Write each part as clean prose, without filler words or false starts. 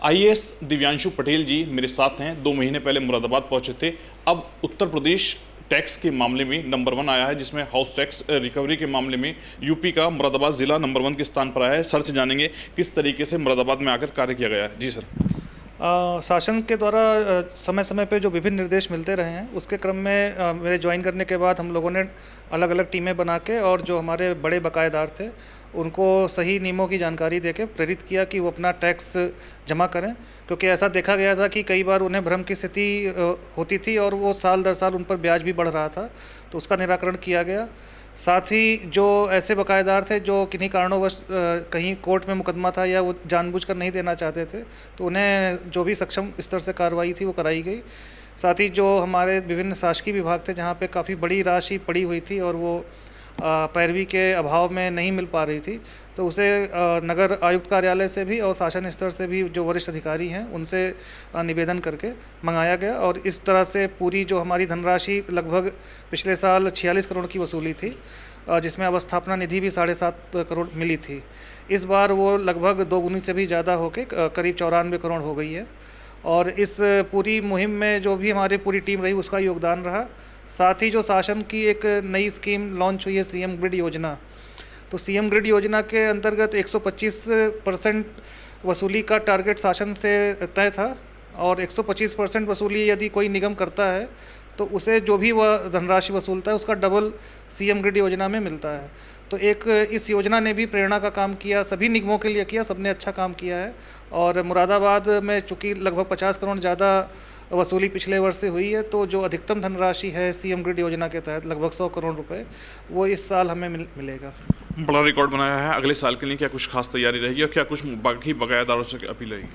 IAS Divyanshu Patel जी मेरे साथ हैं। 2 महीने पहले मुरादाबाद पहुंचे थे। अब उत्तर प्रदेश टैक्स के मामले में नंबर 1 आया है, जिसमें हाउस टैक्स रिकवरी के मामले में यूपी का मुरादाबाद जिला नंबर 1 के स्थान पर आया है। सर से जानेंगे किस तरीके से मुरादाबाद में आकर कार्य किया गया है। जी सर। शासन के द्वारा समय समय पे जो विभिन्न निर्देश मिलते रहे हैं, उसके क्रम में मेरे ज्वाइन करने के बाद हम लोगों ने अलग अलग टीमें बना के और जो हमारे बड़े बकायेदार थे उनको सही नियमों की जानकारी देके प्रेरित किया कि वो अपना टैक्स जमा करें, क्योंकि ऐसा देखा गया था कि कई बार उन्हें भ्रम की स्थिति होती थी और वो साल दर साल उन पर ब्याज भी बढ़ रहा था, तो उसका निराकरण किया गया। साथ ही जो ऐसे बकायेदार थे जो किन्हीं कारणोंवश कहीं कोर्ट में मुकदमा था या वो जानबूझकर नहीं देना चाहते थे, तो उन्हें जो भी सक्षम स्तर से कार्रवाई थी वो कराई गई। साथ ही जो हमारे विभिन्न शासकीय विभाग थे जहाँ पे काफ़ी बड़ी राशि पड़ी हुई थी और वो पैरवी के अभाव में नहीं मिल पा रही थी, तो उसे नगर आयुक्त कार्यालय से भी और शासन स्तर से भी जो वरिष्ठ अधिकारी हैं उनसे निवेदन करके मंगाया गया और इस तरह से पूरी जो हमारी धनराशि लगभग पिछले साल 46 करोड़ की वसूली थी, जिसमें अवस्थापना निधि भी 7.5 करोड़ मिली थी। इस बार वो लगभग 2 गुनी से भी ज़्यादा होकर करीब 94 करोड़ हो गई है और इस पूरी मुहिम में जो भी हमारी पूरी टीम रही उसका योगदान रहा। साथ ही जो शासन की एक नई स्कीम लॉन्च हुई है सीएम ग्रिड योजना, तो सीएम ग्रिड योजना के अंतर्गत 125% वसूली का टारगेट शासन से तय था और 125% वसूली यदि कोई निगम करता है तो उसे जो भी वह धनराशि वसूलता है उसका डबल सीएम ग्रिड योजना में मिलता है। तो एक इस योजना ने भी प्रेरणा का काम किया, सभी निगमों के लिए किया, सबने अच्छा काम किया है। और मुरादाबाद में चूँकि लगभग 50 करोड़ ज़्यादा वसूली पिछले वर्ष से हुई है, तो जो अधिकतम धनराशि है सीएम ग्रिड योजना के तहत लगभग 100 करोड़ रुपए वो इस साल हमें मिलेगा। बड़ा रिकॉर्ड बनाया है। अगले साल के लिए क्या कुछ खास तैयारी रहेगी और क्या कुछ बाकी बकायादारों से अपील रहेगी?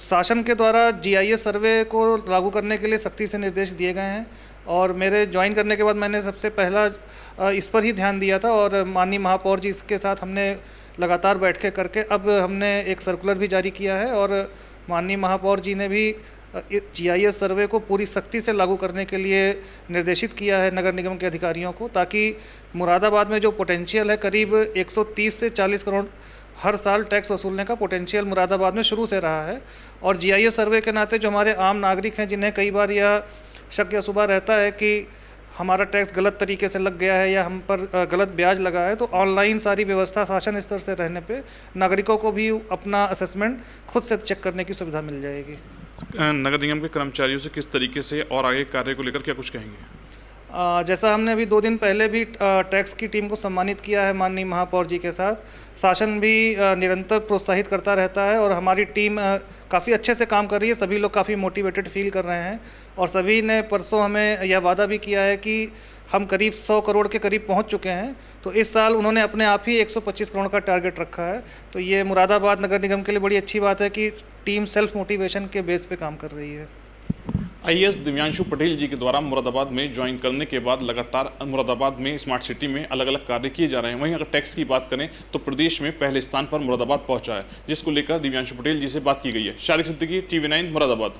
शासन के द्वारा जीआईएस सर्वे को लागू करने के लिए सख्ती से निर्देश दिए गए हैं और मेरे ज्वाइन करने के बाद मैंने सबसे पहला इस पर ही ध्यान दिया था और माननीय महापौर जी के साथ हमने लगातार बैठकें करके अब हमने एक सर्कुलर भी जारी किया है और माननीय महापौर जी ने भी जीआईएस सर्वे को पूरी सख्ती से लागू करने के लिए निर्देशित किया है नगर निगम के अधिकारियों को, ताकि मुरादाबाद में जो पोटेंशियल है करीब 130 से 40 करोड़ हर साल टैक्स वसूलने का पोटेंशियल मुरादाबाद में शुरू से रहा है। और जीआईएस सर्वे के नाते जो हमारे आम नागरिक हैं जिन्हें कई बार यह शक या शुबा रहता है कि हमारा टैक्स गलत तरीके से लग गया है या हम पर गलत ब्याज लगा है, तो ऑनलाइन सारी व्यवस्था शासन स्तर से रहने पे नागरिकों को भी अपना असेसमेंट खुद से चेक करने की सुविधा मिल जाएगी। नगर निगम के कर्मचारियों से किस तरीके से और आगे कार्य को लेकर क्या कुछ कहेंगे? जैसा हमने अभी 2 दिन पहले भी टैक्स की टीम को सम्मानित किया है माननीय महापौर जी के साथ, शासन भी निरंतर प्रोत्साहित करता रहता है और हमारी टीम काफ़ी अच्छे से काम कर रही है। सभी लोग काफ़ी मोटिवेटेड फील कर रहे हैं और सभी ने परसों हमें यह वादा भी किया है कि हम करीब 100 करोड़ के करीब पहुंच चुके हैं, तो इस साल उन्होंने अपने आप ही 125 करोड़ का टारगेट रखा है। तो ये मुरादाबाद नगर निगम के लिए बड़ी अच्छी बात है कि टीम सेल्फ मोटिवेशन के बेस पे काम कर रही है। आईएएस दिव्यांशु पटेल जी के द्वारा मुरादाबाद में ज्वाइन करने के बाद लगातार मुरादाबाद में स्मार्ट सिटी में अलग अलग कार्य किए जा रहे हैं। वहीं अगर टैक्स की बात करें तो प्रदेश में पहले स्थान पर मुरादाबाद पहुंचा है, जिसको लेकर दिव्यांशु पटेल जी से बात की गई है। शारिक सिद्दीकी, TV9 मुरादाबाद।